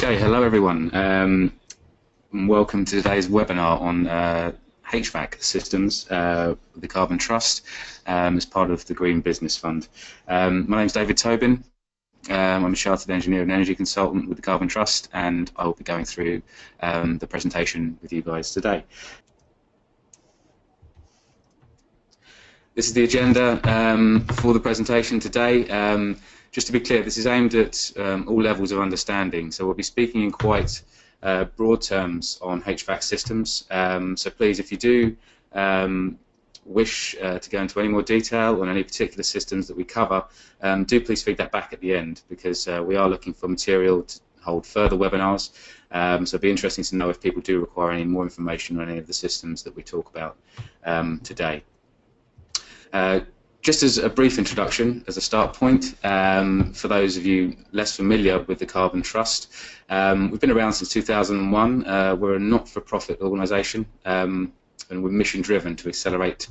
Okay, hello everyone, and welcome to today's webinar on HVAC systems with the Carbon Trust as part of the Green Business Fund. My name is David Tobin. I'm a Chartered Engineer and Energy Consultant with the Carbon Trust, and I will be going through the presentation with you guys today. This is the agenda for the presentation today. Just to be clear, this is aimed at all levels of understanding, so we'll be speaking in quite broad terms on HVAC systems. So please, if you do wish to go into any more detail on any particular systems that we cover, do please feed that back at the end, because we are looking for material to hold further webinars. So it'd be interesting to know if people do require any more information on any of the systems that we talk about today. Just as a brief introduction, as a start point, for those of you less familiar with the Carbon Trust, we've been around since 2001. We're a not-for-profit organisation, and we're mission-driven to accelerate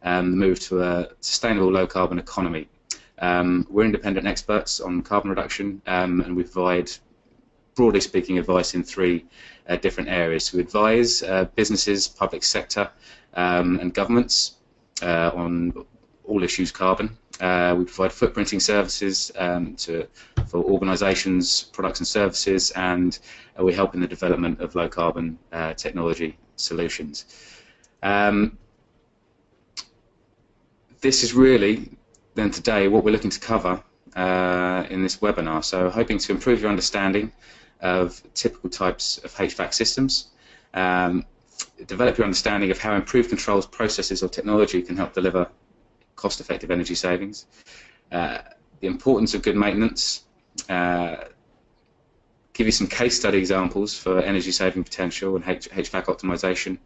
the move to a sustainable low-carbon economy. We're independent experts on carbon reduction, and we provide, broadly speaking, advice in three different areas. We advise businesses, public sector, and governments on all issues carbon. We provide footprinting services for organisations, products and services, and we help in the development of low carbon technology solutions. This is really then today what we're looking to cover in this webinar. So hoping to improve your understanding of typical types of HVAC systems, develop your understanding of how improved controls, processes or technology can help deliver cost-effective energy savings, the importance of good maintenance, give you some case study examples for energy saving potential and HVAC optimization,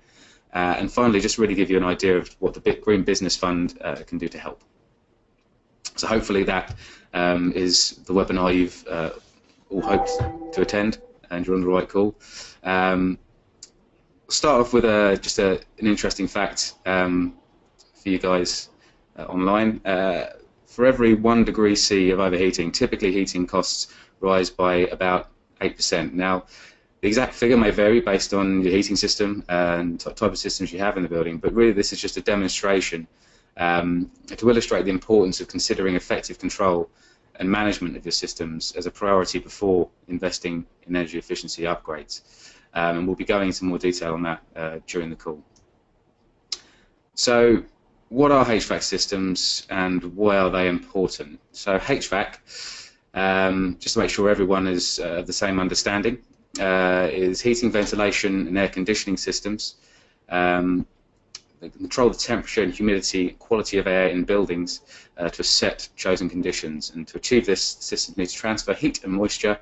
and finally just really give you an idea of what the Green Business Fund can do to help. So hopefully that is the webinar you've all hoped to attend, and you're on the right call. Start off with just an interesting fact for you guys online. For every 1 degree C of overheating, typically heating costs rise by about 8%. Now, the exact figure may vary based on your heating system and type of systems you have in the building, but really this is just a demonstration to illustrate the importance of considering effective control and management of your systems as a priority before investing in energy efficiency upgrades. And we'll be going into more detail on that during the call. So, what are HVAC systems and why are they important? So HVAC, just to make sure everyone is of the same understanding, is heating, ventilation and air conditioning systems. They control the temperature and humidity, quality of air in buildings to set chosen conditions. And to achieve this, systems need to transfer heat and moisture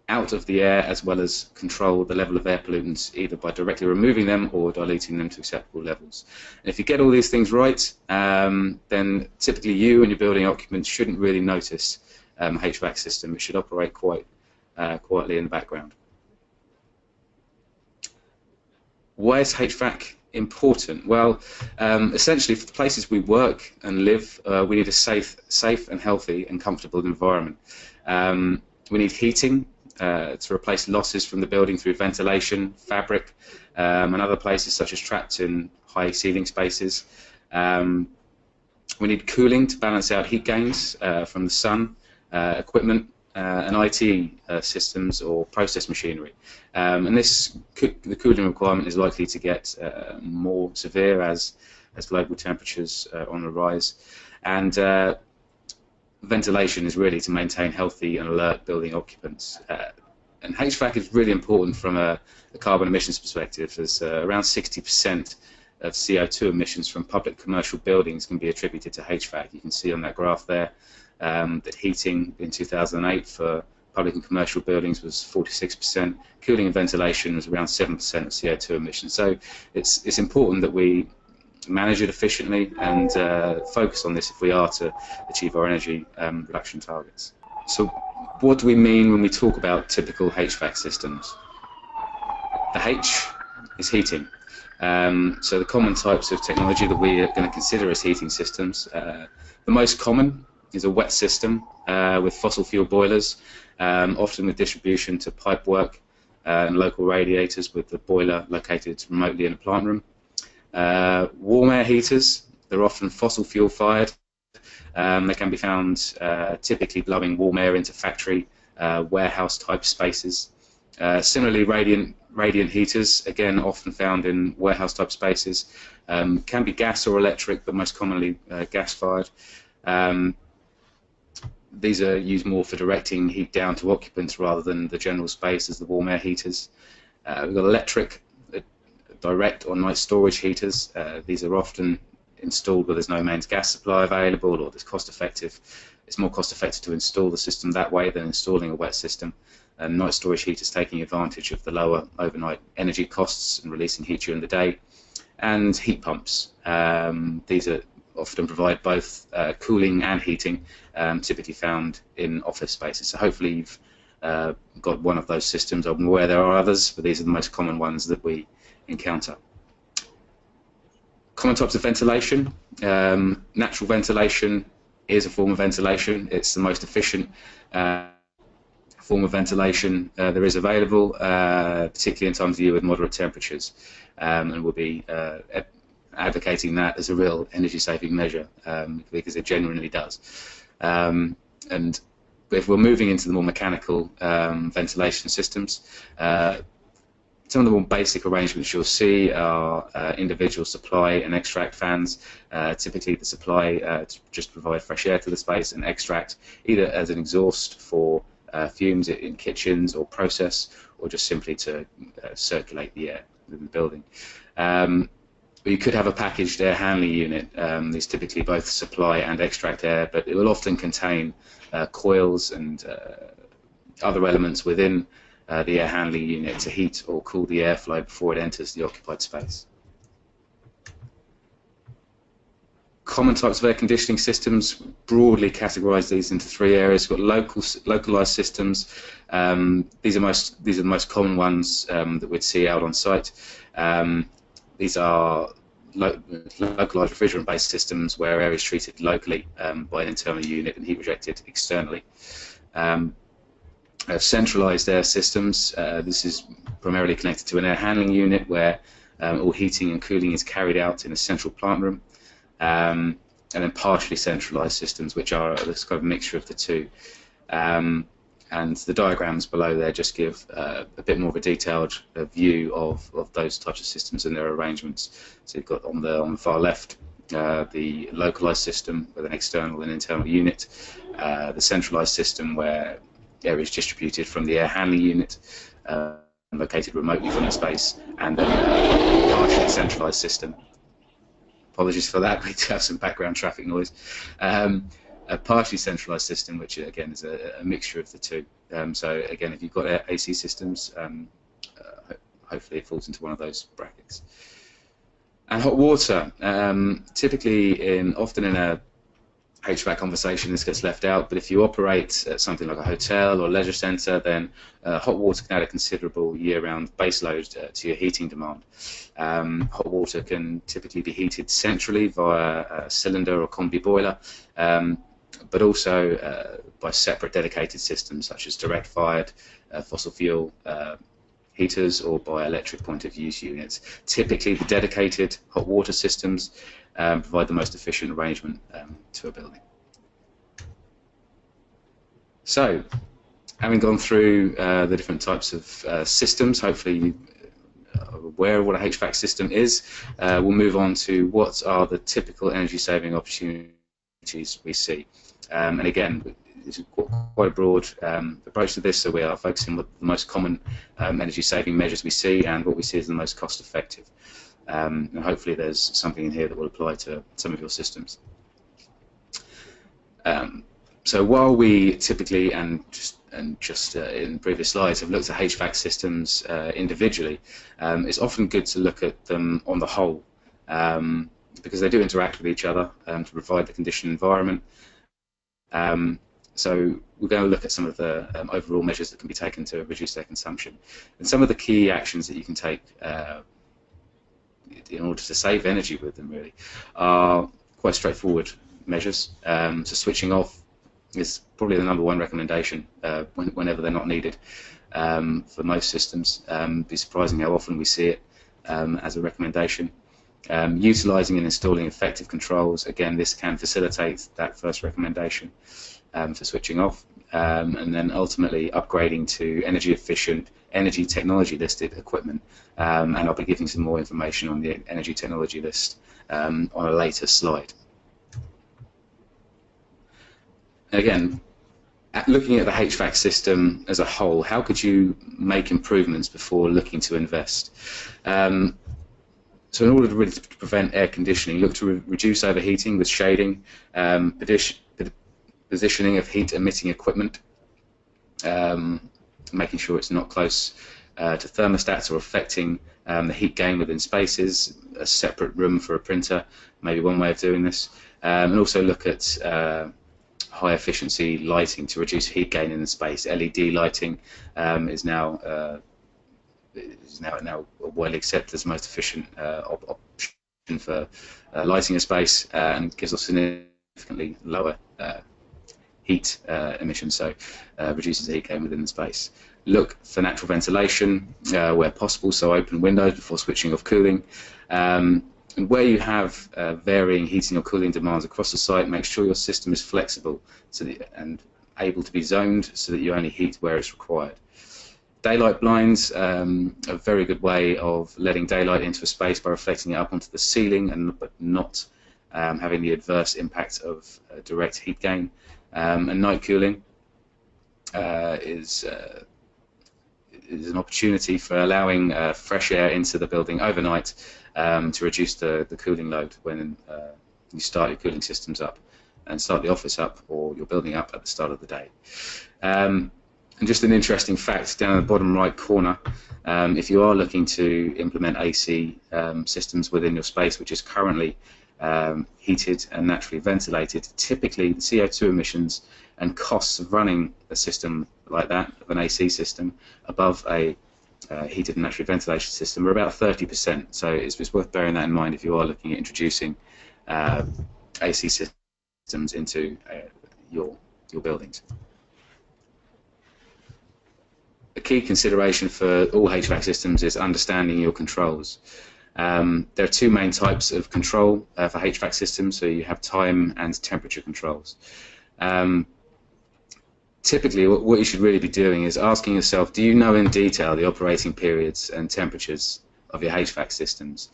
out of the air, as well as control the level of air pollutants either by directly removing them or diluting them to acceptable levels. And if you get all these things right, then typically you and your building occupants shouldn't really notice a HVAC system. It should operate quite quietly in the background. Why is HVAC important? Well, essentially for the places we work and live, we need a safe and healthy and comfortable environment. We need heating to replace losses from the building through ventilation, fabric, and other places such as trapped in high ceiling spaces. We need cooling to balance out heat gains from the sun, equipment, and IT systems or process machinery. And the cooling requirement is likely to get more severe as global temperatures are on the rise. And ventilation is really to maintain healthy and alert building occupants. And HVAC is really important from a carbon emissions perspective, as around 60% of CO2 emissions from public commercial buildings can be attributed to HVAC. You can see on that graph there that heating in 2008 for public and commercial buildings was 46%, cooling and ventilation was around 7% of CO2 emissions. So it's important that we manage it efficiently and focus on this if we are to achieve our energy reduction targets. So what do we mean when we talk about typical HVAC systems? The H is heating. So the common types of technology that we are going to consider as heating systems, the most common is a wet system with fossil fuel boilers, often with distribution to pipe work and local radiators with the boiler located remotely in a plant room. Warm air heaters, they're often fossil fuel fired. They can be found typically blowing warm air into factory, warehouse type spaces. Similarly, radiant heaters, again often found in warehouse type spaces, can be gas or electric, but most commonly gas fired. These are used more for directing heat down to occupants rather than the general space as the warm air heaters. We've got electric, direct or night storage heaters. These are often installed where there's no mains gas supply available, or it's more cost effective to install the system that way than installing a wet system. And night storage heaters taking advantage of the lower overnight energy costs and releasing heat during the day. And heat pumps. These are often provide both cooling and heating, typically found in office spaces. So hopefully you've got one of those systems. I'm aware there are others, but these are the most common ones that we encounter. Common types of ventilation. Natural ventilation is a form of ventilation. It's the most efficient form of ventilation there is available, particularly in times of year with moderate temperatures, and we'll be advocating that as a real energy-saving measure because it genuinely does. And if we're moving into the more mechanical ventilation systems, some of the more basic arrangements you'll see are individual supply and extract fans. Typically the supply to just provide fresh air to the space, and extract either as an exhaust for fumes in kitchens or process, or just simply to circulate the air within the building. You could have a packaged air handling unit. These typically both supply and extract air, but it will often contain coils and other elements within the air handling unit to heat or cool the airflow before it enters the occupied space. Common types of air conditioning systems, broadly categorise these into three areas. We've got localised systems. These are the most common ones that we'd see out on site. These are localised refrigerant-based systems where air is treated locally by an internal unit and heat rejected externally. Centralised air systems, this is primarily connected to an air handling unit where all heating and cooling is carried out in a central plant room. And then partially centralised systems, which are this kind of mixture of the two. And the diagrams below there just give a bit more of a detailed view of those types of systems and their arrangements. So you've got on the far left the localised system with an external and internal unit, the centralised system where air is distributed from the air handling unit, located remotely from the space, and then a partially centralised system. Apologies for that, we do have some background traffic noise. A partially centralised system, which again is a mixture of the two. So again, if you've got AC systems, hopefully it falls into one of those brackets. And hot water, typically often in a HVAC conversation this gets left out, but if you operate at something like a hotel or leisure centre, then hot water can add a considerable year-round baseload to your heating demand. Hot water can typically be heated centrally via a cylinder or combi boiler, but also by separate dedicated systems such as direct-fired fossil fuel heaters or by electric point-of-use units. Typically the dedicated hot water systems provide the most efficient arrangement to a building. So, having gone through the different types of systems, hopefully you are aware of what a HVAC system is. We'll move on to what are the typical energy-saving opportunities we see. And again, it's quite a broad approach to this, so we are focusing on the most common energy-saving measures we see and what we see as the most cost-effective. And hopefully there's something in here that will apply to some of your systems. So while we typically, and just in previous slides, have looked at HVAC systems individually, it's often good to look at them on the whole, because they do interact with each other to provide the conditioned environment. So we're going to look at some of the overall measures that can be taken to reduce their consumption. And some of the key actions that you can take in order to save energy with them really are quite straightforward measures. So switching off is probably the #1 recommendation whenever they're not needed for most systems. It'd be surprising how often we see it as a recommendation. Utilising and installing effective controls, again, this can facilitate that first recommendation for switching off, and then ultimately upgrading to energy efficient, energy technology listed equipment, and I'll be giving some more information on the energy technology list on a later slide. Again, looking at the HVAC system as a whole, how could you make improvements before looking to invest? So in order to really prevent air conditioning, look to reduce overheating with shading, positioning of heat-emitting equipment, making sure it's not close to thermostats or affecting the heat gain within spaces, a separate room for a printer, maybe one way of doing this, and also look at high efficiency lighting to reduce heat gain in the space. LED lighting is now widely accepted as the most efficient option for lighting a space, and gives us significantly lower heat emissions, so reduces the heat gain within the space. Look for natural ventilation where possible, so open windows before switching off cooling. And where you have varying heating or cooling demands across the site, make sure your system is flexible and able to be zoned so that you only heat where it's required. Daylight blinds are a very good way of letting daylight into a space by reflecting it up onto the ceiling but not having the adverse impact of direct heat gain. And night cooling is an opportunity for allowing fresh air into the building overnight to reduce the cooling load when you start your cooling systems up and start the office up or your building up at the start of the day. And just an interesting fact, down in the bottom right corner, if you are looking to implement AC systems within your space, which is currently heated and naturally ventilated, typically the CO2 emissions and costs of running a system like that, of an AC system, above a heated and naturally ventilated system are about 30%. So it's worth bearing that in mind if you are looking at introducing AC systems into your buildings. A key consideration for all HVAC systems is understanding your controls. There are two main types of control for HVAC systems, so you have time and temperature controls. Typically, what you should really be doing is asking yourself, do you know in detail the operating periods and temperatures of your HVAC systems?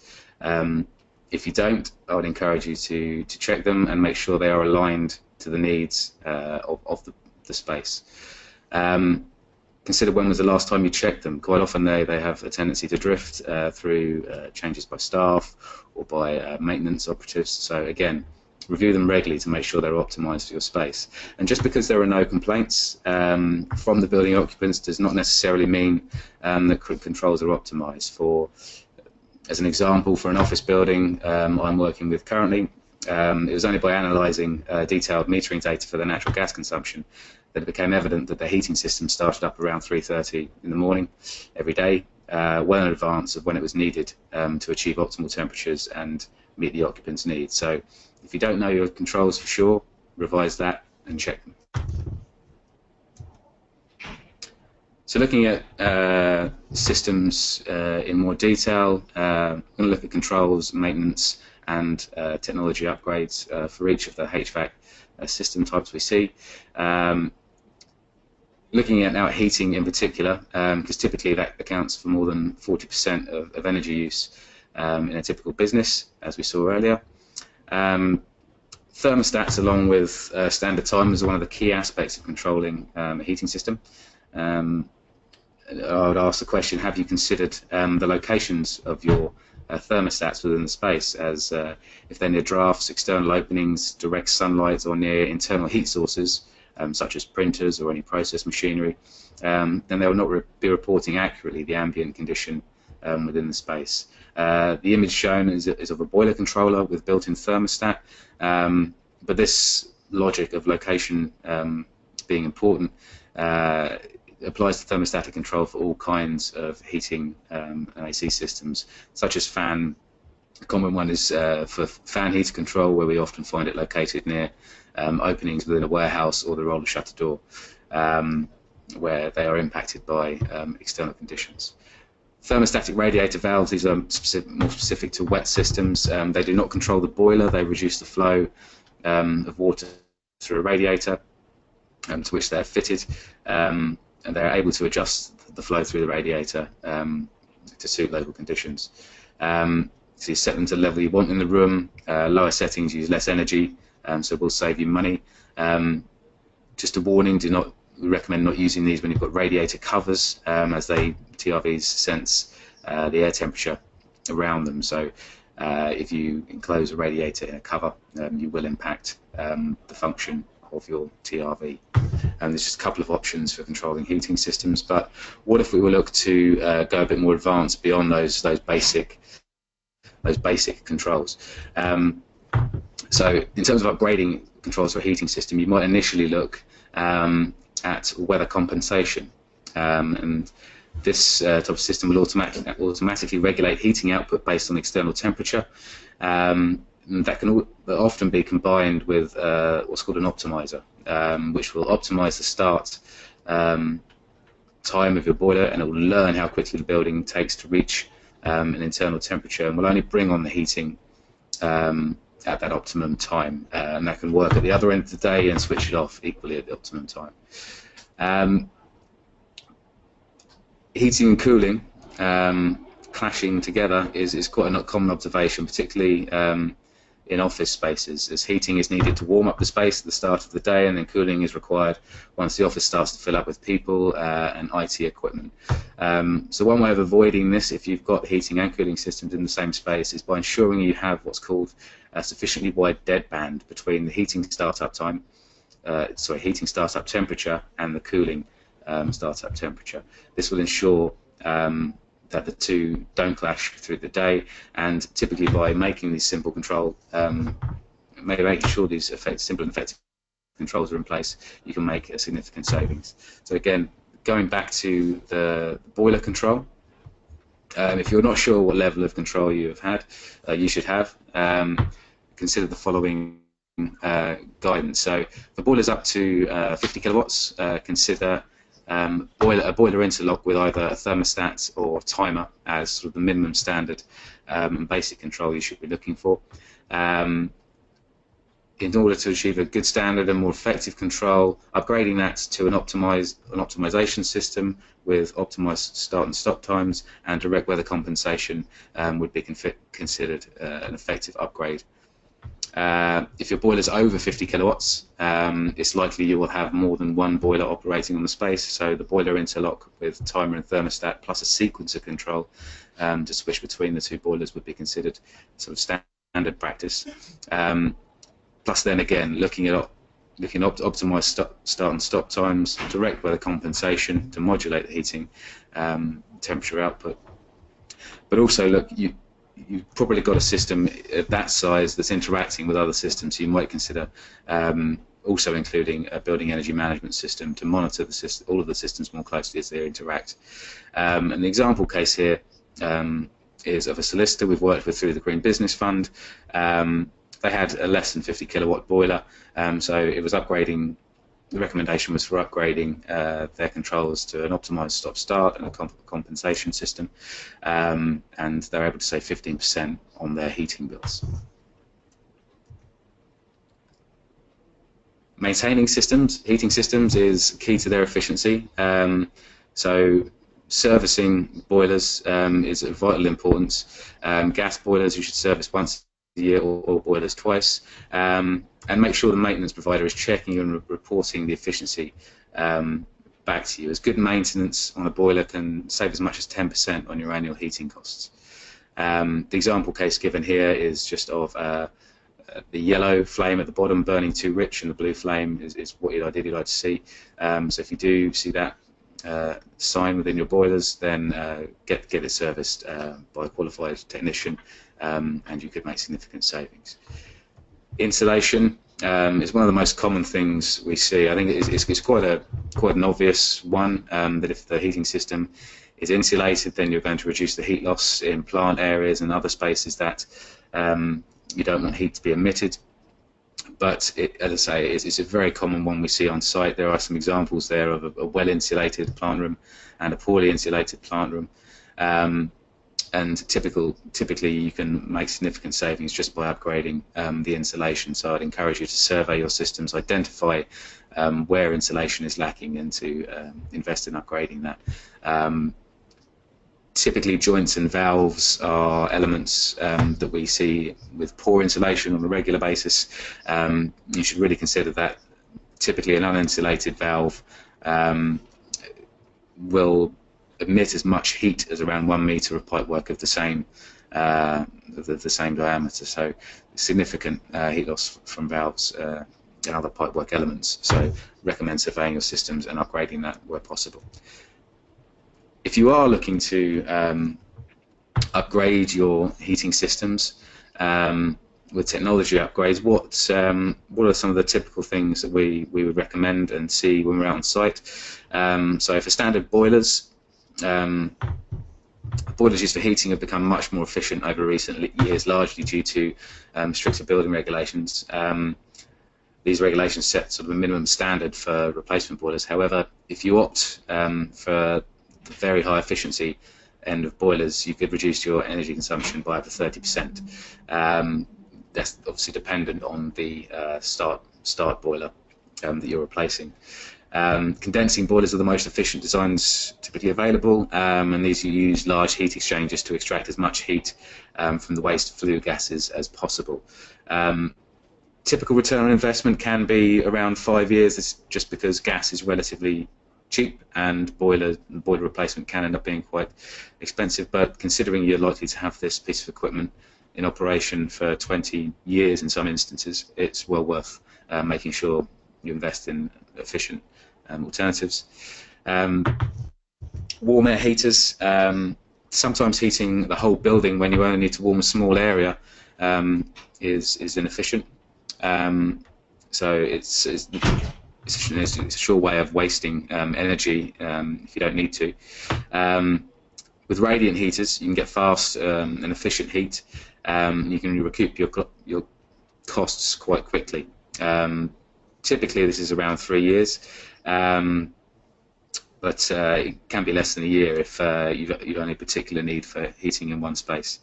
If you don't, I would encourage you to check them and make sure they are aligned to the needs of the space. Consider when was the last time you checked them. Quite often they have a tendency to drift through changes by staff or by maintenance operatives. So again, review them regularly to make sure they're optimized for your space. And just because there are no complaints from the building occupants does not necessarily mean that controls are optimized. As an example, for an office building I'm working with currently, it was only by analysing detailed metering data for the natural gas consumption that it became evident that the heating system started up around 3:30 in the morning every day, well in advance of when it was needed to achieve optimal temperatures and meet the occupants' needs. So if you don't know your controls for sure, revise that and check them. So looking at systems in more detail, I'm going to look at controls, maintenance and technology upgrades for each of the HVAC system types we see. Looking at now heating in particular, because typically that accounts for more than 40% of energy use in a typical business, as we saw earlier. Thermostats, along with standard timers, are one of the key aspects of controlling a heating system. I would ask the question, have you considered the locations of your thermostats within the space, as if they're near drafts, external openings, direct sunlight, or near internal heat sources, such as printers or any process machinery, then they will not be reporting accurately the ambient condition within the space. The image shown is of a boiler controller with built-in thermostat, but this logic of location being important applies to thermostatic control for all kinds of heating and AC systems, such as fan. A common one is for fan heater control, where we often find it located near openings within a warehouse or the roller shutter door, where they are impacted by external conditions. Thermostatic radiator valves, these are more specific to wet systems. They do not control the boiler, they reduce the flow of water through a radiator to which they're fitted, and they're able to adjust the flow through the radiator to suit local conditions. So you set them to the level you want in the room. Lower settings use less energy, so will save you money. Just a warning, we recommend not using these when you've got radiator covers, as TRVs sense the air temperature around them. So if you enclose a radiator in a cover, you will impact the function of your TRV. And there's just a couple of options for controlling heating systems. But what if we were look to go a bit more advanced beyond those basic controls? So in terms of upgrading controls for a heating system, you might initially look at weather compensation, and this type of system will automatically regulate heating output based on external temperature. That can often be combined with what's called an optimizer, which will optimize the start time of your boiler, and it will learn how quickly the building takes to reach an internal temperature, and will only bring on the heating at that optimum time, and that can work at the other end of the day and switch it off equally at the optimum time. Heating and cooling clashing together is quite a common observation, particularly in office spaces, as heating is needed to warm up the space at the start of the day, and then cooling is required once the office starts to fill up with people and IT equipment. So one way of avoiding this, if you've got heating and cooling systems in the same space, is by ensuring you have what's called a sufficiently wide deadband between the heating startup temperature and the cooling startup temperature. This will ensure that the two don't clash through the day, and typically by making these simple making sure these simple and effective controls are in place, you can make a significant savings. So again, going back to the boiler control, if you're not sure what level of control you should have, consider the following guidance. So for boilers up to 50 kilowatts, consider a boiler interlock with either a thermostat or timer as sort of the minimum standard and basic control you should be looking for. In order to achieve a good standard and more effective control, upgrading that to an optimization system with optimized start and stop times and direct weather compensation would be considered an effective upgrade. If your boiler is over 50 kilowatts, it's likely you will have more than one boiler operating on the space, so the boiler interlock with timer and thermostat plus a sequencer control to switch between the two boilers would be considered sort of standard practice. Plus then again, looking at optimized start and stop times, direct weather compensation to modulate the heating temperature output. But also look, you've probably got a system of that size that's interacting with other systems, so you might consider also including a building energy management system to monitor all of the systems more closely as they interact. And the example case here is of a solicitor we've worked with through the Green Business Fund. They had a less than 50 kilowatt boiler, so it was upgrading. The recommendation was for upgrading their controls to an optimized stop-start and a compensation system, and they're able to save 15% on their heating bills. Maintaining heating systems is key to their efficiency. So servicing boilers is of vital importance. Gas boilers you should service once a year, or boilers twice. And make sure the maintenance provider is checking and reporting the efficiency back to you, as good maintenance on a boiler can save as much as 10% on your annual heating costs. The example case given here is just of the yellow flame at the bottom burning too rich, and the blue flame is what you'd ideally like to see. So if you do see that sign within your boilers, then get it serviced by a qualified technician, and you could make significant savings. Insulation is one of the most common things we see. I think it's quite an obvious one, that if the heating system is insulated, then you're going to reduce the heat loss in plant areas and other spaces that you don't want heat to be emitted. But as I say, it's a very common one we see on site. There are some examples there of a well-insulated plant room and a poorly insulated plant room. And typically you can make significant savings just by upgrading the insulation. So I'd encourage you to survey your systems, identify where insulation is lacking, and to invest in upgrading that. Typically joints and valves are elements that we see with poor insulation on a regular basis. You should really consider that. Typically an uninsulated valve will emit as much heat as around 1 meter of pipework of the same diameter. So significant heat loss from valves and other pipework elements. So recommend surveying your systems and upgrading that where possible. If you are looking to upgrade your heating systems with technology upgrades, what are some of the typical things that we would recommend and see when we're out on site? So for standard boilers, boilers used for heating have become much more efficient over recent years, largely due to stricter building regulations. These regulations set sort of a minimum standard for replacement boilers. However, if you opt for the very high efficiency end of boilers, you could reduce your energy consumption by up to 30%. That's obviously dependent on the start boiler that you're replacing. Condensing boilers are the most efficient designs typically available, and these use large heat exchangers to extract as much heat from the waste flue gases as possible. Typical return on investment can be around 5 years. It's just because gas is relatively cheap and boiler replacement can end up being quite expensive, but considering you're likely to have this piece of equipment in operation for 20 years in some instances, it's well worth making sure you invest in efficient alternatives. Warm air heaters, sometimes heating the whole building when you only need to warm a small area is inefficient. So it's a sure way of wasting energy if you don't need to. With radiant heaters, you can get fast and efficient heat. You can recoup your costs quite quickly. Typically, this is around 3 years, but it can be less than a year if you've only particular need for heating in one space.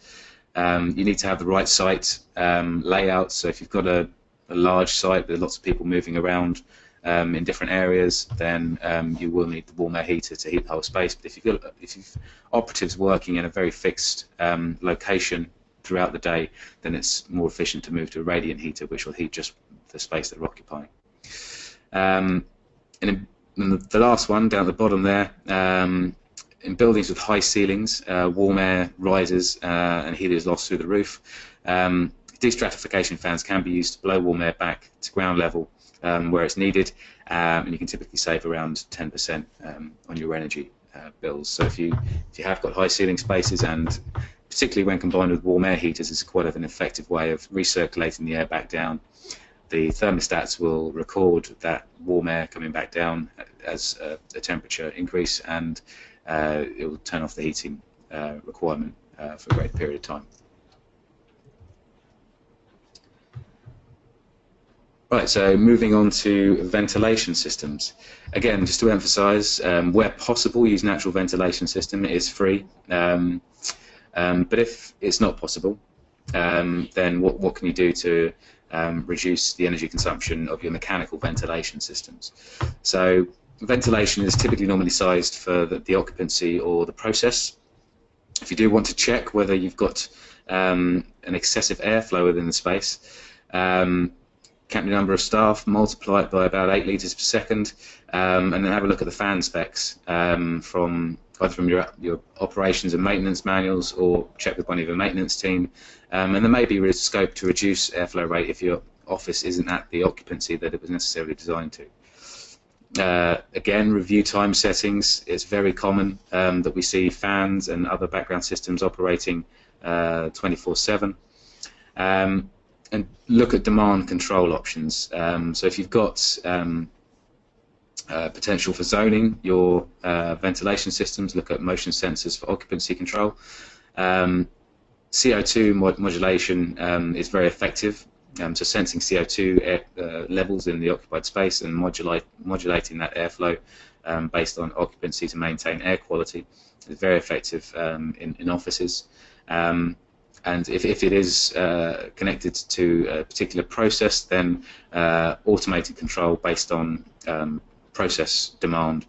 You need to have the right site layout. So if you've got a large site with lots of people moving around in different areas, then you will need the warm air heater to heat the whole space. But if you've operatives working in a very fixed location throughout the day, then it's more efficient to move to a radiant heater, which will heat just the space that they're occupying. And the last one down at the bottom there, in buildings with high ceilings, warm air rises and heat is lost through the roof. Destratification fans can be used to blow warm air back to ground level where it's needed, and you can typically save around 10% on your energy bills. So if you have got high ceiling spaces, and particularly when combined with warm air heaters, it's quite an effective way of recirculating the air back down. The thermostats will record that warm air coming back down as a temperature increase, and it will turn off the heating requirement for a great period of time. Right, so moving on to ventilation systems. Again, just to emphasise, where possible, use natural ventilation system. It is free, but if it's not possible, then what can you do to reduce the energy consumption of your mechanical ventilation systems? So ventilation is typically normally sized for the occupancy or the process. If you do want to check whether you've got an excessive airflow within the space, count the number of staff, multiply it by about 8 litres per second, and then have a look at the fan specs from either from your operations and maintenance manuals, or check with one of your maintenance team. And there may be scope to reduce airflow rate if your office isn't at the occupancy that it was necessarily designed to. Again, review time settings. It's very common that we see fans and other background systems operating 24/7. And look at demand control options. So if you've got potential for zoning your ventilation systems, look at motion sensors for occupancy control. CO2 modulation is very effective so sensing CO2 levels in the occupied space and modulating that airflow based on occupancy to maintain air quality is very effective in offices. And if it is connected to a particular process, then automated control based on process demand,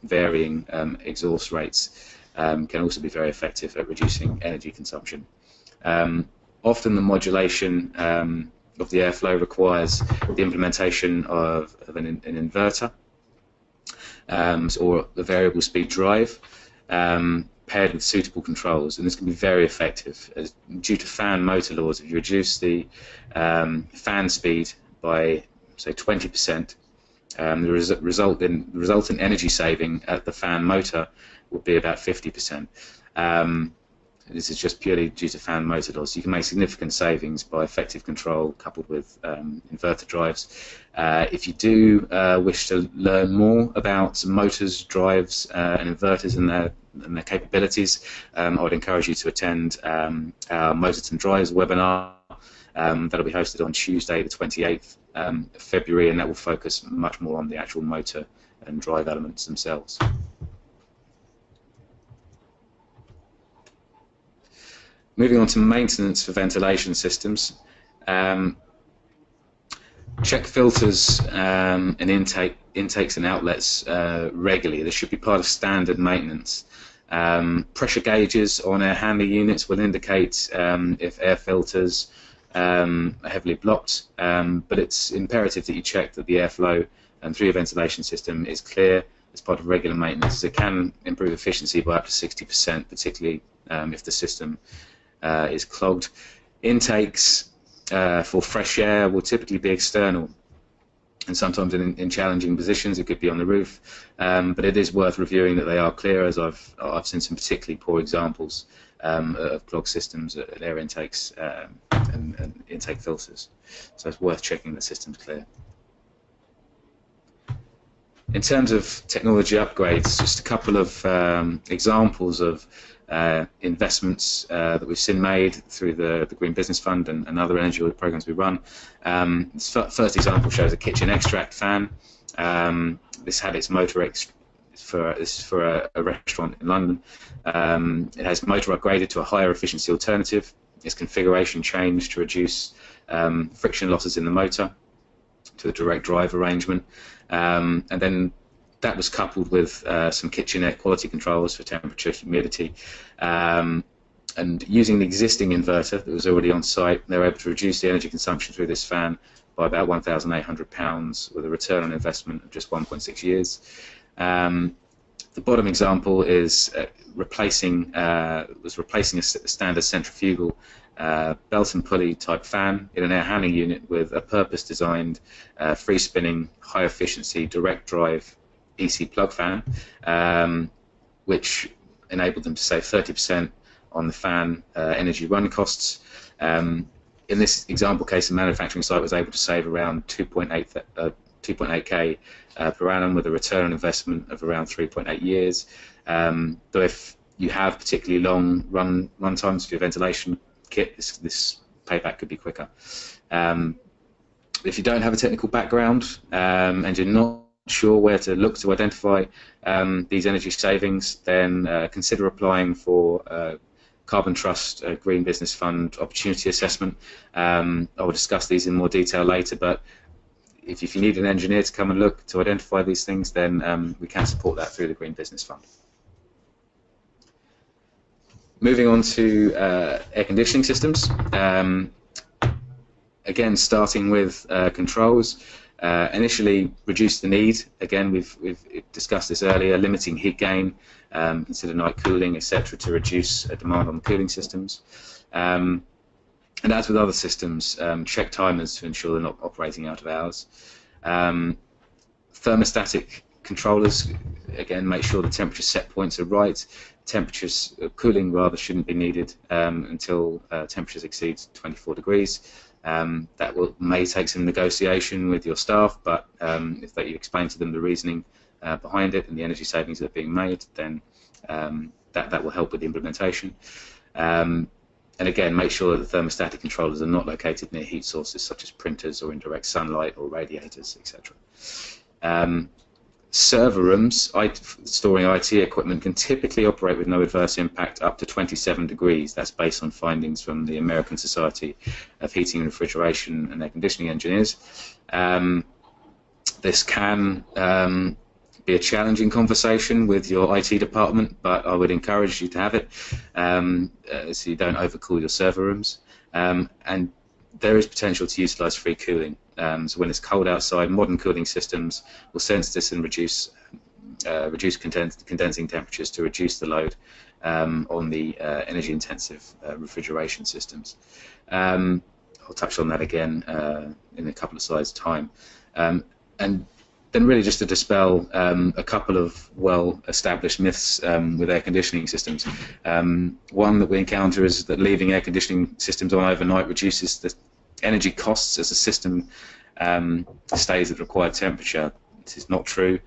varying exhaust rates, can also be very effective at reducing energy consumption. Often the modulation of the airflow requires the implementation of an inverter or a variable speed drive, paired with suitable controls, and this can be very effective. Due to fan motor laws, if you reduce the fan speed by, say, 20%, the resultant energy saving at the fan motor would be about 50%. This is just purely due to fan motor laws. So you can make significant savings by effective control coupled with inverter drives. If you do wish to learn more about motors, drives, and inverters and their capabilities, I would encourage you to attend our Motors and Drives webinar. That'll be hosted on Tuesday, the 28th of February, and that will focus much more on the actual motor and drive elements themselves. Moving on to maintenance for ventilation systems. Check filters and intakes and outlets regularly. This should be part of standard maintenance. Pressure gauges on air handling units will indicate if air filters are heavily blocked, but it's imperative that you check that the airflow through your ventilation system is clear as part of regular maintenance. It can improve efficiency by up to 60%, particularly if the system is clogged. Intakes for fresh air will typically be external, and sometimes in challenging positions. It could be on the roof, but it is worth reviewing that they are clear, as I've seen some particularly poor examples of clogged systems at air intakes and intake filters. So it's worth checking the system's clear. In terms of technology upgrades, just a couple of examples of investments that we've seen made through the Green Business Fund and other energy audit programs we run. This first example shows a kitchen extract fan. This had its motor for a restaurant in London. It has motor upgraded to a higher efficiency alternative. Its configuration changed to reduce friction losses in the motor to a direct drive arrangement, and then that was coupled with some kitchen air quality controls for temperature, humidity, and using the existing inverter that was already on site, they were able to reduce the energy consumption through this fan by about £1,800 with a return on investment of just 1.6 years. The bottom example is replacing a standard centrifugal belt and pulley type fan in an air handling unit with a purpose-designed, free-spinning, high-efficiency, direct drive EC plug fan, which enabled them to save 30% on the fan energy run costs. In this example case, the manufacturing site was able to save around 2.8k per annum with a return on investment of around 3.8 years. Though if you have particularly long run times for your ventilation kit, this payback could be quicker. If you don't have a technical background and you're not sure where to look to identify these energy savings, then consider applying for Carbon Trust Green Business Fund Opportunity Assessment. I will discuss these in more detail later, but if you need an engineer to come and look to identify these things, then we can support that through the Green Business Fund. Moving on to air conditioning systems. Again, starting with controls. Initially, reduce the need. Again, we've discussed this earlier, limiting heat gain, consider night cooling, etc., to reduce demand on the cooling systems. And as with other systems, check timers to ensure they're not operating out of hours. Thermostatic controllers, again, make sure the temperature set points are right. Temperatures, cooling rather, shouldn't be needed until temperatures exceed 24 degrees. That may take some negotiation with your staff, but if you explain to them the reasoning behind it and the energy savings that are being made, then that will help with the implementation. And again, make sure that the thermostatic controllers are not located near heat sources such as printers or indirect sunlight or radiators, etc. Server rooms storing IT equipment can typically operate with no adverse impact up to 27 degrees. That's based on findings from the American Society of Heating, Refrigeration and Air Conditioning Engineers. This can be a challenging conversation with your IT department, but I would encourage you to have it so you don't overcool your server rooms. And there is potential to utilize free cooling. So when it's cold outside, modern cooling systems will sense this and reduce condensing temperatures to reduce the load on the energy-intensive refrigeration systems. I'll touch on that again in a couple of slides' time. And then really just to dispel a couple of well-established myths with air conditioning systems. One that we encounter is that leaving air conditioning systems on overnight reduces the energy costs as the system stays at required temperature. This is not true.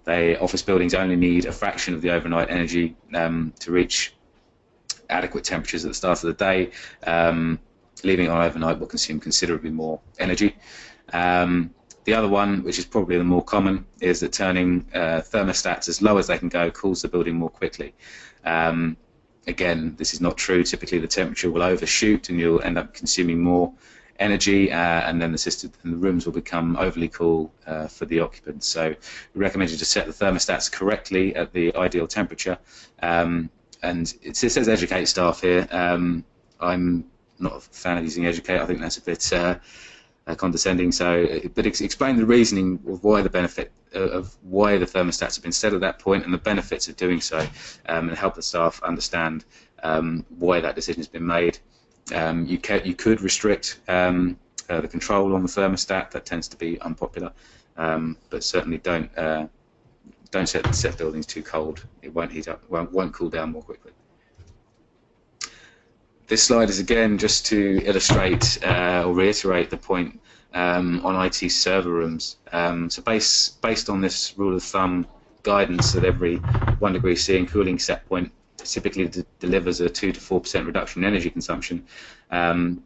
Office buildings only need a fraction of the overnight energy to reach adequate temperatures at the start of the day. Leaving it on overnight will consume considerably more energy. The other one, which is probably the more common, is that turning thermostats as low as they can go cools the building more quickly. Again, this is not true. Typically the temperature will overshoot and you'll end up consuming more energy, and then the rooms will become overly cool for the occupants. So we recommend you to set the thermostats correctly at the ideal temperature. And it says educate staff here. I'm not a fan of using educate. I think that's a bit condescending. But explain the reasoning of why the benefit of why the thermostats have been set at that point and the benefits of doing so, and help the staff understand why that decision has been made. You could restrict the control on the thermostat. That tends to be unpopular, but certainly don't set buildings too cold. It won't heat up, won't cool down more quickly. This slide is again just to illustrate or reiterate the point on IT server rooms. So based on this rule of thumb guidance that every 1 degree C in cooling set point typically delivers a 2 to 4% reduction in energy consumption.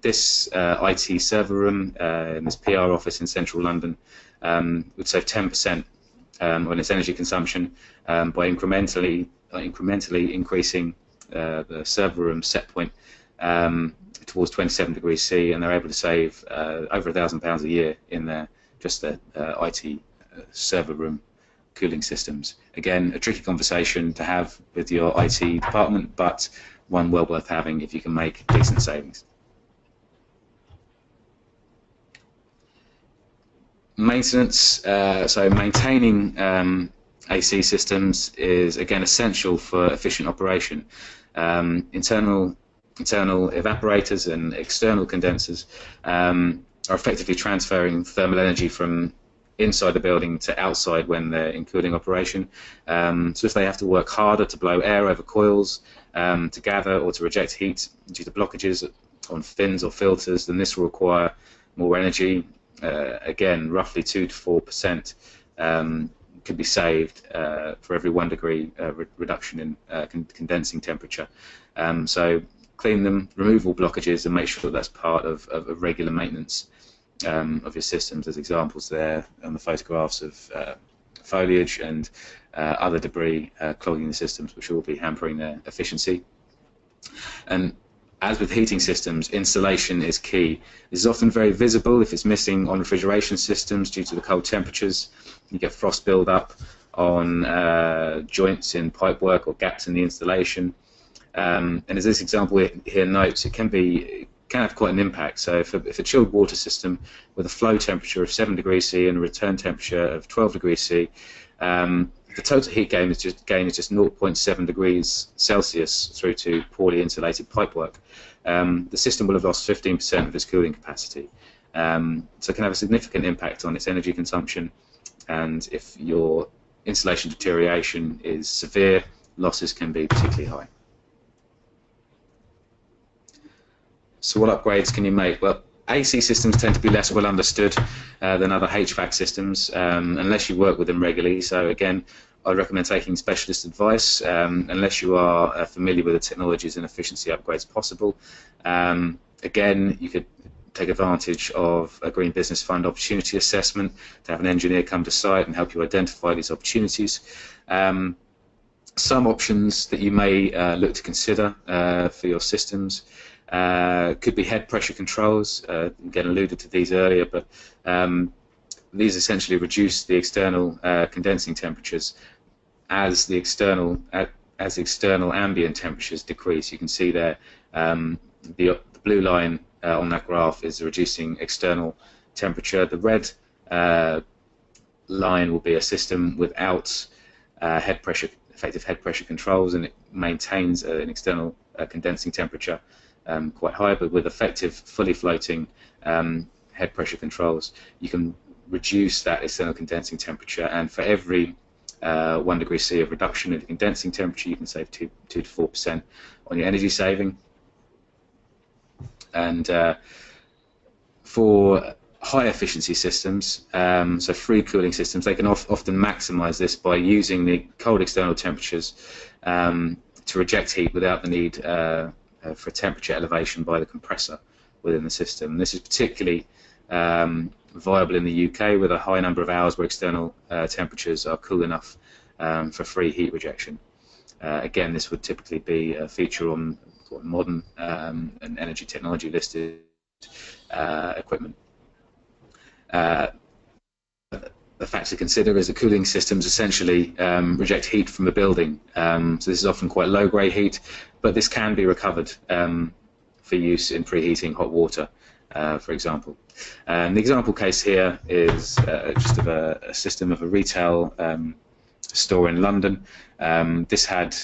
This IT server room in this PR office in central London would save 10% on its energy consumption by incrementally increasing the server room set point towards 27 degrees C, and they're able to save over £1,000 a year in their IT server room cooling systems. Again, a tricky conversation to have with your IT department, but one well worth having if you can make decent savings. Maintenance, so maintaining AC systems is again essential for efficient operation. Internal evaporators and external condensers are effectively transferring thermal energy from inside the building to outside when they're in cooling operation. So if they have to work harder to blow air over coils, to gather or to reject heat due to blockages on fins or filters, then this will require more energy. Again, roughly 2 to 4% could be saved for every 1 degree reduction in condensing temperature. So clean them, remove all blockages, and make sure that that's part of regular maintenance of your systems. There's examples there on the photographs of foliage and other debris clogging the systems, which will be hampering their efficiency. And as with heating systems, insulation is key. This is often very visible if it's missing on refrigeration systems due to the cold temperatures. You get frost build-up on joints in pipework or gaps in the installation. And as this example here notes, it can have quite an impact. So if a chilled water system with a flow temperature of 7 degrees C and a return temperature of 12 degrees C, the total heat gain is just 0.7 degrees Celsius through to poorly insulated pipework. The system will have lost 15% of its cooling capacity. So it can have a significant impact on its energy consumption, and if your insulation deterioration is severe, losses can be particularly high. So what upgrades can you make? Well, AC systems tend to be less well understood than other HVAC systems unless you work with them regularly. So again, I recommend taking specialist advice unless you are familiar with the technologies and efficiency upgrades possible. Again, you could take advantage of a Green Business Fund opportunity assessment to have an engineer come to site and help you identify these opportunities. Some options that you may look to consider for your systems could be head pressure controls. Again, alluded to these earlier, but these essentially reduce the external condensing temperatures as the external ambient temperatures decrease. You can see there the blue line on that graph is reducing external temperature. The red line will be a system without effective head pressure controls, and it maintains an external condensing temperature quite high, but with effective fully floating head pressure controls you can reduce that external condensing temperature, and for every 1 degree C of reduction in the condensing temperature you can save 2 to 4% on your energy saving. And for high efficiency systems, so free cooling systems, they can often maximize this by using the cold external temperatures to reject heat without the need for temperature elevation by the compressor within the system. This is particularly viable in the UK with a high number of hours where external temperatures are cool enough for free heat rejection. Again, this would typically be a feature on modern and energy technology listed equipment. The fact to consider is the cooling systems essentially reject heat from the building. So this is often quite low-grade heat, but this can be recovered for use in preheating hot water, for example. And the example case here is just of a system of a retail store in London. This had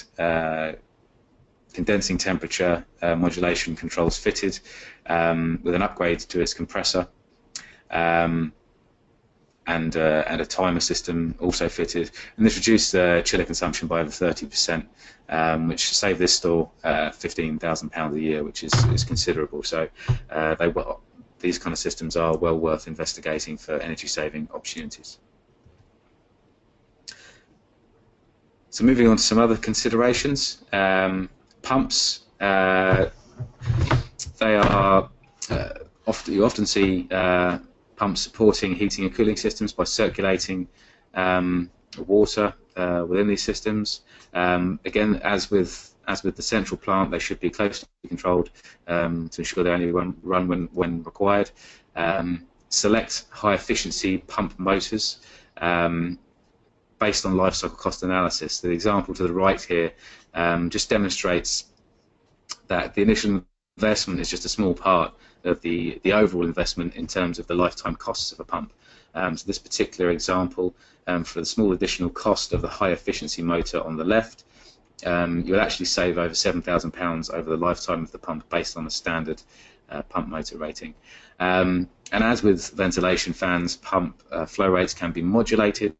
condensing temperature modulation controls fitted with an upgrade to its compressor. And a timer system also fitted, and this reduced chiller consumption by over 30%, which saved this store £15,000 a year, which is considerable. So these kind of systems are well worth investigating for energy saving opportunities. So moving on to some other considerations, pumps. They are you often see pumps supporting heating and cooling systems by circulating water within these systems. Again, as with the central plant, they should be closely controlled to ensure they only run when required. Select high efficiency pump motors based on life cycle cost analysis. The example to the right here just demonstrates that the initial investment is just a small part of the overall investment in terms of the lifetime costs of a pump. So this particular example, for the small additional cost of the high efficiency motor on the left, you'll actually save over £7,000 over the lifetime of the pump based on a standard pump motor rating. And as with ventilation fans, pump flow rates can be modulated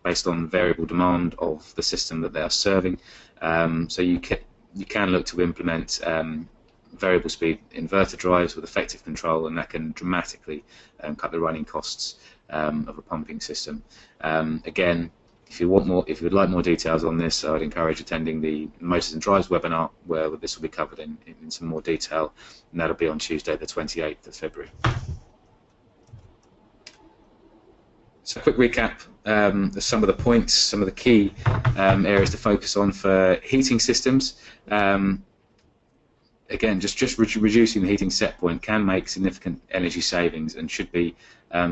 based on variable demand of the system that they are serving. So you can look to implement variable speed inverter drives with effective control, and that can dramatically cut the running costs of a pumping system. Again, if you would like more details on this, I would encourage attending the Motors and Drives webinar, where this will be covered in some more detail, and that'll be on Tuesday the 28th of February. So a quick recap of some of the points, some of the key areas to focus on for heating systems. Again, just reducing the heating set point can make significant energy savings and should be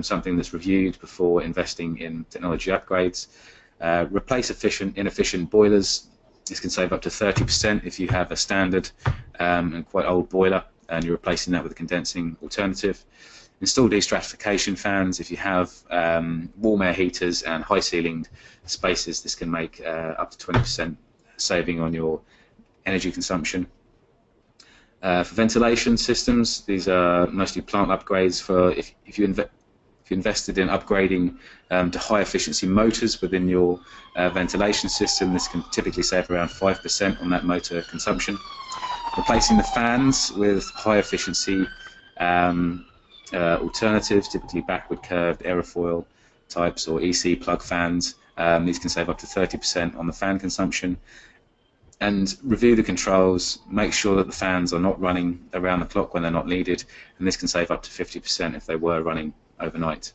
something that's reviewed before investing in technology upgrades. Replace inefficient boilers. This can save up to 30% if you have a standard and quite old boiler and you're replacing that with a condensing alternative. Install destratification fans. If you have warm air heaters and high ceilinged spaces, this can make up to 20% saving on your energy consumption. For ventilation systems, these are mostly plant upgrades. For if you invested in upgrading to high efficiency motors within your ventilation system, this can typically save around 5% on that motor consumption. Replacing the fans with high efficiency alternatives, typically backward curved aerofoil types or EC plug fans, These can save up to 30% on the fan consumption. And review the controls, make sure that the fans are not running around the clock when they're not needed, and this can save up to 50% if they were running overnight.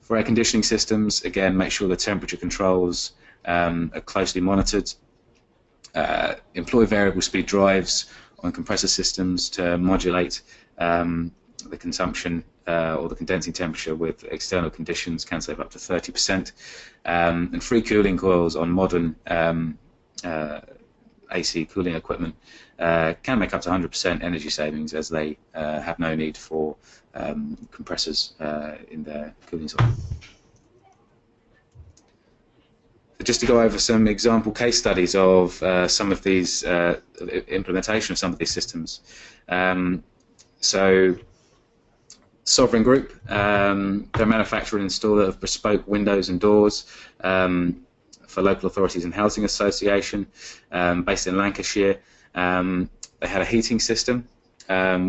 For air conditioning systems, again, make sure the temperature controls are closely monitored. Employ variable speed drives on compressor systems to modulate the consumption or the condensing temperature with external conditions, can save up to 30%. And free cooling coils on modern AC cooling equipment can make up to 100% energy savings, as they have no need for compressors in their cooling cycle. Just to go over some example case studies of some of these implementation of some of these systems. So Sovereign Group, they're a manufacturer and installer of bespoke windows and doors for local authorities and housing association, based in Lancashire. They had a heating system,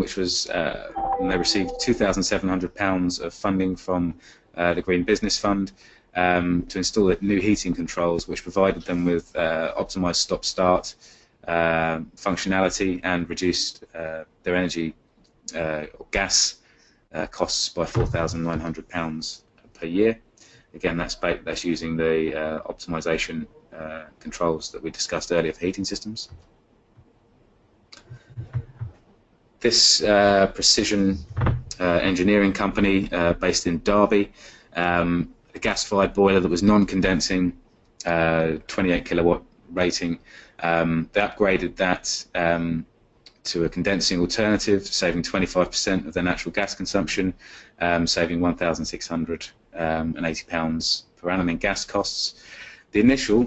which was, they received £2,700 of funding from the Green Business Fund to install new heating controls, which provided them with optimised stop-start functionality and reduced their energy or gas costs by £4,900 per year. Again, that's using the optimization controls that we discussed earlier for heating systems. This precision engineering company based in Derby, a gas-fired boiler that was non-condensing, 28 kilowatt rating. They upgraded that to a condensing alternative, saving 25% of their natural gas consumption, saving £1,680 per annum in gas costs. The initial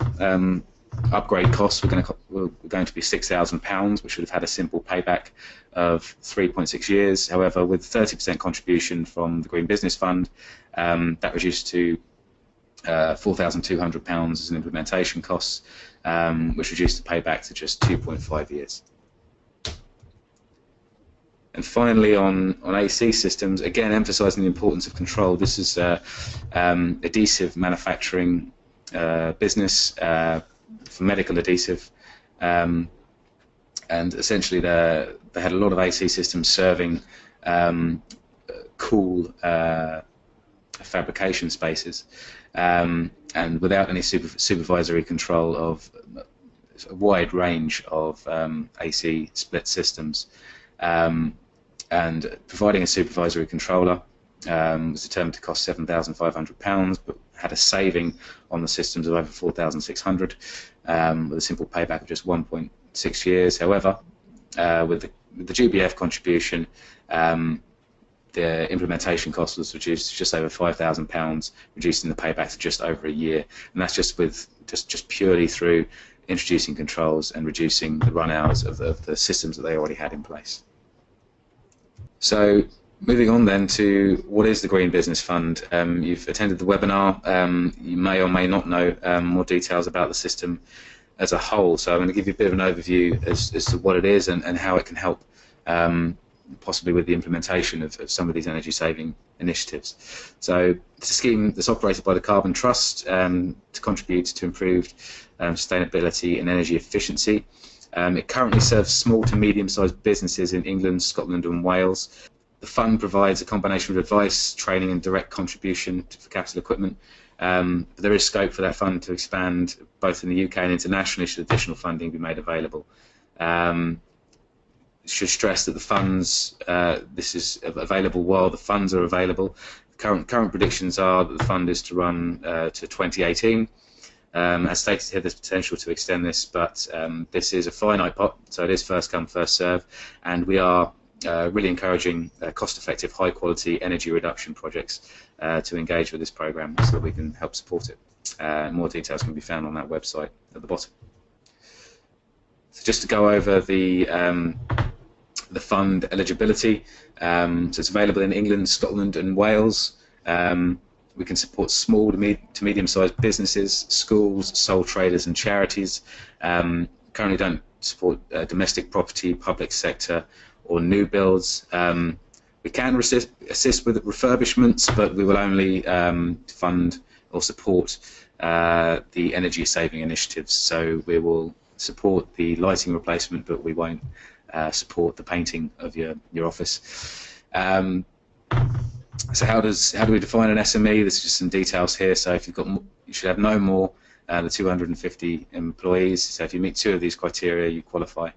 upgrade costs were going to be £6,000, which would have had a simple payback of 3.6 years. However, with 30% contribution from the Green Business Fund, that reduced to £4,200 as an implementation costs, which reduced the payback to just 2.5 years. And finally, on AC systems, again emphasising the importance of control. This is adhesive manufacturing business for medical adhesive, and essentially they had a lot of AC systems serving cool fabrication spaces, and without any supervisory control of a wide range of AC split systems. And providing a supervisory controller was determined to cost £7,500, but had a saving on the systems of over £4,600, with a simple payback of just 1.6 years. However, with the GBF contribution, the implementation cost was reduced to just over £5,000, reducing the payback to just over a year, and that's just purely through introducing controls and reducing the run hours of the systems that they already had in place. So moving on then to what is the Green Business Fund. You've attended the webinar. You may or may not know more details about the system as a whole, so I'm going to give you a bit of an overview as to what it is and how it can help possibly with the implementation of some of these energy saving initiatives. So it's a scheme that's operated by the Carbon Trust to contribute to improved sustainability and energy efficiency. It currently serves small to medium-sized businesses in England, Scotland and Wales. The fund provides a combination of advice, training and direct contribution for capital equipment. But there is scope for that fund to expand both in the UK and internationally should additional funding be made available. Should stress that the funds, this is available while the funds are available. Current predictions are that the fund is to run to 2018. As stated here, there's potential to extend this, but this is a finite pot, so it is first come, first serve, and we are really encouraging cost-effective, high-quality energy reduction projects to engage with this program so that we can help support it. More details can be found on that website at the bottom. So just to go over the fund eligibility, so it's available in England, Scotland and Wales. We can support small to medium-sized businesses, schools, sole traders and charities. Currently don't support domestic property, public sector or new builds. We can assist with refurbishments, but we will only fund or support the energy saving initiatives. So we will support the lighting replacement, but we won't support the painting of your office. So how do we define an SME? There's just some details here. So if you've got, you should have no more than 250 employees. So if you meet 2 of these criteria, you qualify.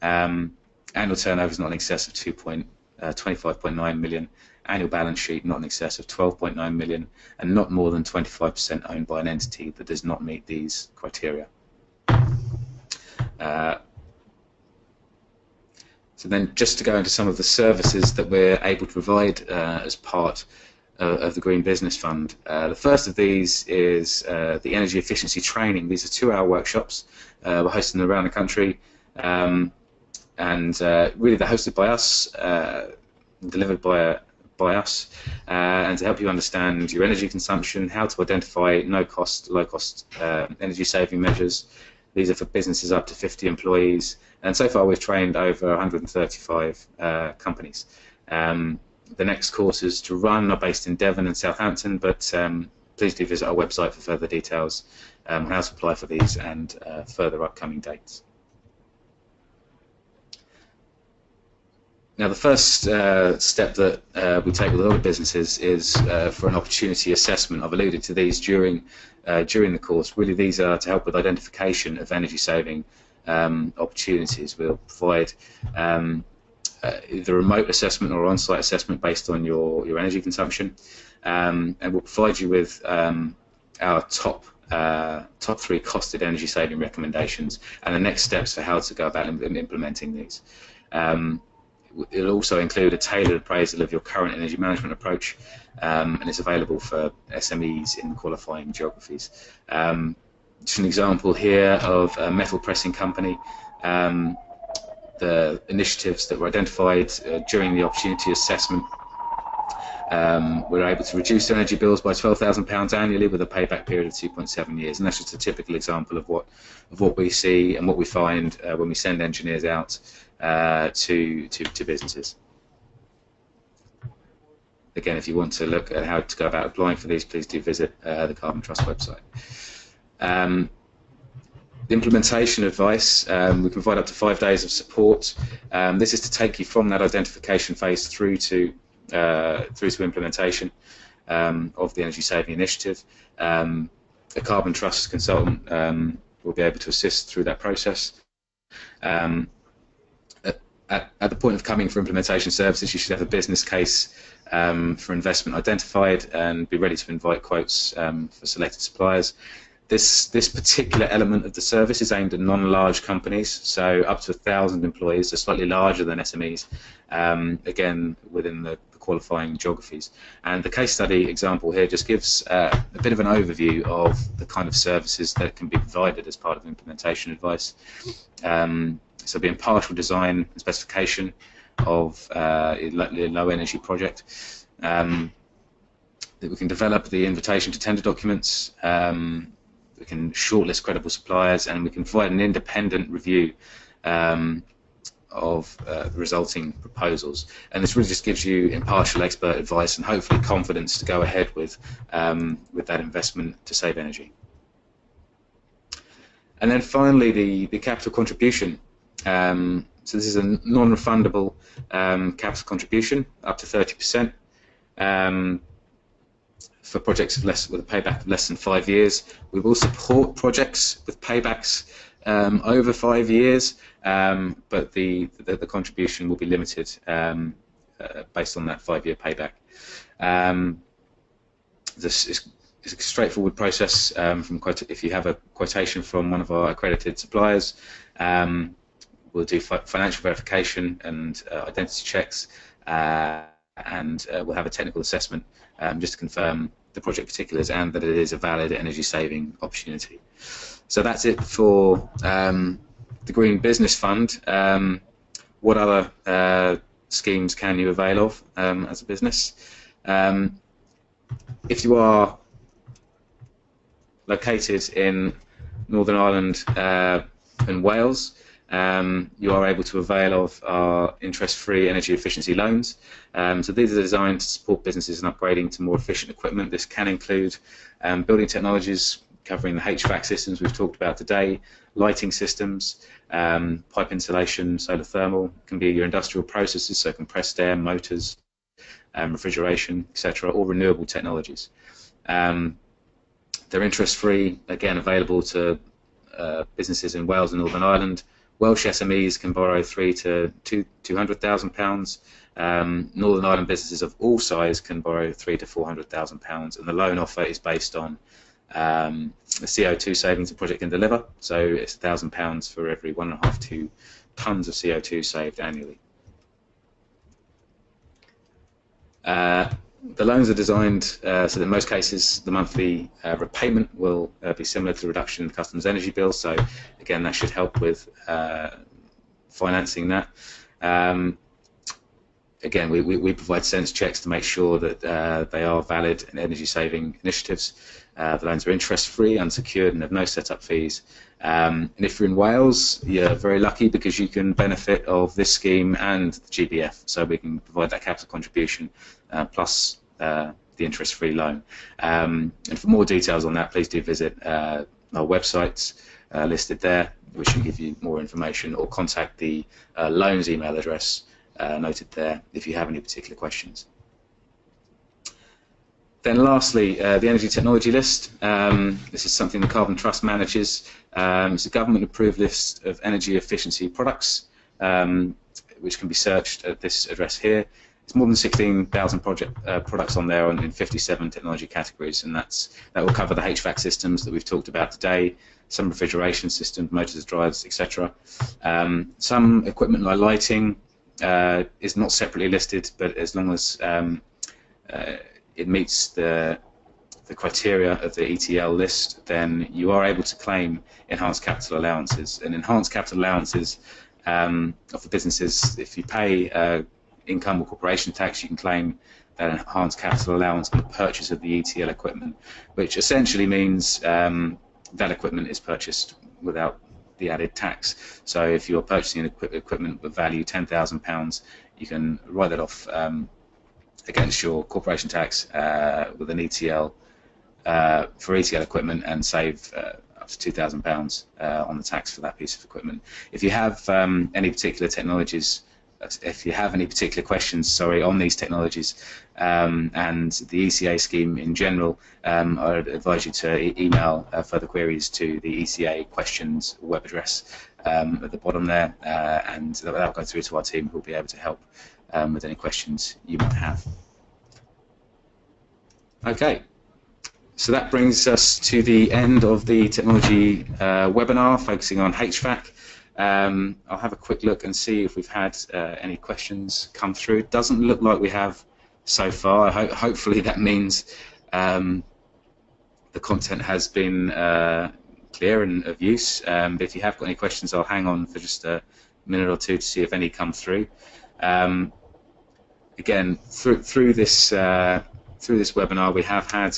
Annual turnover is not in excess of 25.9 million. Annual balance sheet not in excess of 12.9 million, and not more than 25% owned by an entity that does not meet these criteria. So then, just to go into some of the services that we're able to provide as part of the Green Business Fund. The first of these is the energy efficiency training. These are 2-hour workshops. We're hosting them around the country, and really they're hosted by us, delivered by us, and to help you understand your energy consumption, how to identify no-cost, low-cost energy saving measures. These are for businesses up to 50 employees, and so far we've trained over 135 companies. The next courses to run are based in Devon and Southampton, but please do visit our website for further details on how to apply for these and further upcoming dates. Now, the first step that we take with a lot of businesses is for an opportunity assessment. I've alluded to these during the course. Really, these are to help with identification of energy-saving opportunities. We'll provide either remote assessment or on-site assessment based on your energy consumption, and we'll provide you with our top 3 costed energy-saving recommendations and the next steps for how to go about implementing these. It'll also include a tailored appraisal of your current energy management approach, and it's available for SMEs in qualifying geographies. Just an example here of a metal pressing company. The initiatives that were identified during the opportunity assessment, we're able to reduce their energy bills by £12,000 annually with a payback period of 2.7 years, and that's just a typical example of what we see and what we find when we send engineers out to businesses. Again, if you want to look at how to go about applying for these, please do visit the Carbon Trust website. The implementation advice, we provide up to 5 days of support. This is to take you from that identification phase through to implementation of the energy saving initiative. A Carbon Trust consultant will be able to assist through that process. At the point of coming for implementation services, you should have a business case for investment identified and be ready to invite quotes for selected suppliers. This particular element of the service is aimed at non-large companies, so up to 1,000 employees, so slightly larger than SMEs, again within the qualifying geographies. And the case study example here just gives a bit of an overview of the kind of services that can be provided as part of implementation advice. So the impartial design and specification of a low energy project. We can develop the invitation to tender documents, we can shortlist credible suppliers, and we can provide an independent review of the resulting proposals. And this really just gives you impartial expert advice and hopefully confidence to go ahead with that investment to save energy. And then finally, the capital contribution. So this is a non-refundable capital contribution up to 30%. For projects with a payback of less than 5 years. We will support projects with paybacks over 5 years, but the contribution will be limited based on that 5-year payback. This is a straightforward process. If you have a quotation from one of our accredited suppliers, we'll do financial verification and identity checks, and we'll have a technical assessment just to confirm the project particulars and that it is a valid energy saving opportunity. So that's it for the Green Business Fund. What other schemes can you avail of as a business? If you are located in Northern Ireland and Wales, you are able to avail of our interest-free energy efficiency loans. So these are designed to support businesses in upgrading to more efficient equipment. This can include building technologies covering the HVAC systems we've talked about today, lighting systems, pipe insulation, solar thermal, can be your industrial processes, so compressed air, motors, refrigeration, etc., or renewable technologies. They're interest-free, again available to businesses in Wales and Northern Ireland. Welsh SMEs can borrow £3 to £200,000. Northern Ireland businesses of all size can borrow £300,000 to £400,000, and the loan offer is based on the CO2 savings a project can deliver. So it's £1,000 for every 1.5 to 2 tonnes of CO2 saved annually. The loans are designed so that in most cases the monthly repayment will be similar to the reduction in the customer's energy bill. So again, that should help with financing that. Again, we provide sense checks to make sure that they are valid and energy-saving initiatives. The loans are interest-free, unsecured, and have no set-up fees. And if you're in Wales, you're very lucky because you can benefit of this scheme and the GBF. So we can provide that capital contribution plus the interest-free loan. And for more details on that, please do visit our websites listed there, which will give you more information, or contact the loans email address noted there if you have any particular questions. Then lastly, the energy technology list. This is something the Carbon Trust manages. It's a government-approved list of energy efficiency products, which can be searched at this address here. It's more than 16,000 products on there in 57 technology categories, and that will cover the HVAC systems that we've talked about today, some refrigeration systems, motors, drives, etc. Some equipment like lighting is not separately listed, but as long as it meets the criteria of the ETL list, then you are able to claim enhanced capital allowances. And enhanced capital allowances are for businesses, if you pay income or corporation tax, you can claim that enhanced capital allowance on the purchase of the ETL equipment, which essentially means that equipment is purchased without the added tax. So if you're purchasing an equipment with value £10,000, you can write that off against your corporation tax with an ETL for ETL equipment and save up to £2,000 on the tax for that piece of equipment. If you have any particular technologies, if you have any particular questions, sorry, on these technologies and the ECA scheme in general, I would advise you to email further queries to the ECA questions web address at the bottom there, and that'll go through to our team who will be able to help with any questions you might have. Okay, so that brings us to the end of the technology webinar focusing on HVAC. I'll have a quick look and see if we've had any questions come through. It doesn't look like we have so far. Hopefully that means the content has been clear and of use. But if you have got any questions, I'll hang on for just a minute or two to see if any come through. Again, through this webinar, we have had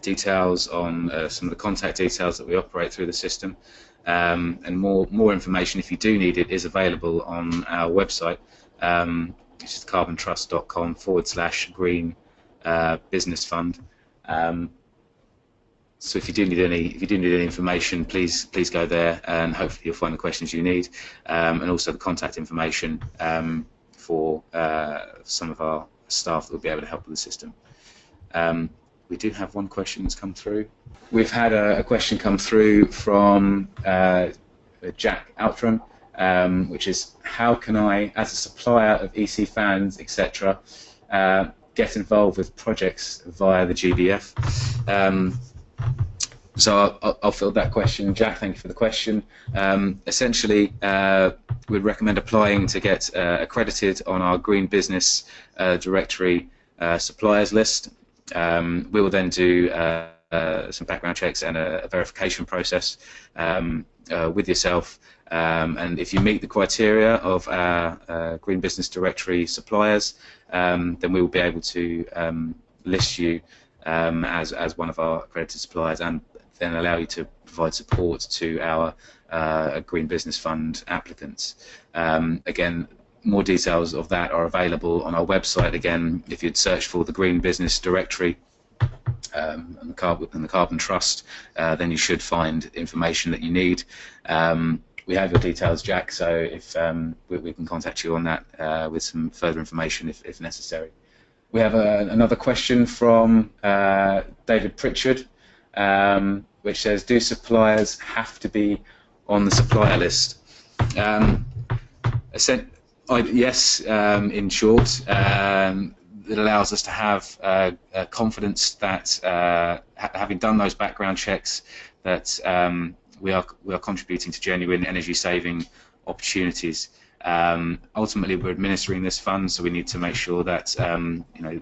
details on some of the contact details that we operate through the system. And more information, if you do need it, is available on our website, which is carbontrust.com/green business fund. So if you do need any information, please go there, and hopefully you'll find the questions you need, and also the contact information for some of our staff that will be able to help with the system. We do have one question that's come through. We've had a question come through from Jack Outram, which is, how can I, as a supplier of EC fans, etc., get involved with projects via the GBF? So I'll field that question. Jack, thank you for the question. Essentially, we'd recommend applying to get accredited on our Green Business Directory suppliers list. We will then do some background checks and a verification process with yourself, and if you meet the criteria of our Green Business Directory suppliers, then we will be able to list you as one of our accredited suppliers, and then allow you to provide support to our Green Business Fund applicants. Again, more details of that are available on our website. Again, if you'd search for the Green Business Directory and the Carbon Trust, then you should find information that you need. We have your details, Jack, so if we can contact you on that with some further information if necessary. We have another question from David Pritchard, which says, do suppliers have to be on the supplier list? Yes, in short. It allows us to have confidence that having done those background checks, that we are contributing to genuine energy saving opportunities. Ultimately, we're administering this fund, so we need to make sure that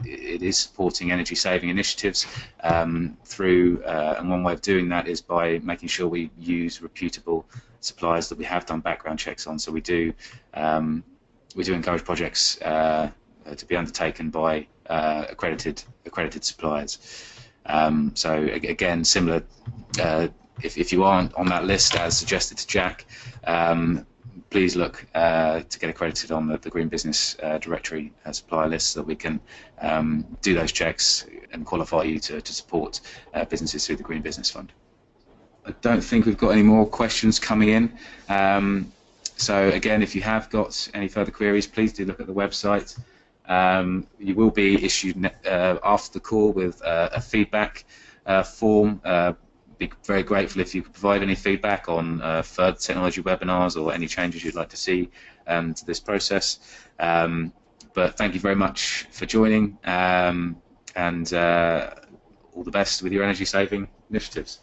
it is supporting energy saving initiatives through, and one way of doing that is by making sure we use reputable suppliers that we have done background checks on. So we do encourage projects to be undertaken by accredited suppliers. So again, similar. If you aren't on that list as suggested to Jack, please look to get accredited on the Green Business Directory supplier list, so that we can do those checks and qualify you to support businesses through the Green Business Fund. I don't think we've got any more questions coming in. So again, if you have got any further queries, please do look at the website. You will be issued after the call with a feedback form. Be very grateful if you could provide any feedback on further technology webinars or any changes you'd like to see to this process. But thank you very much for joining, and all the best with your energy saving initiatives.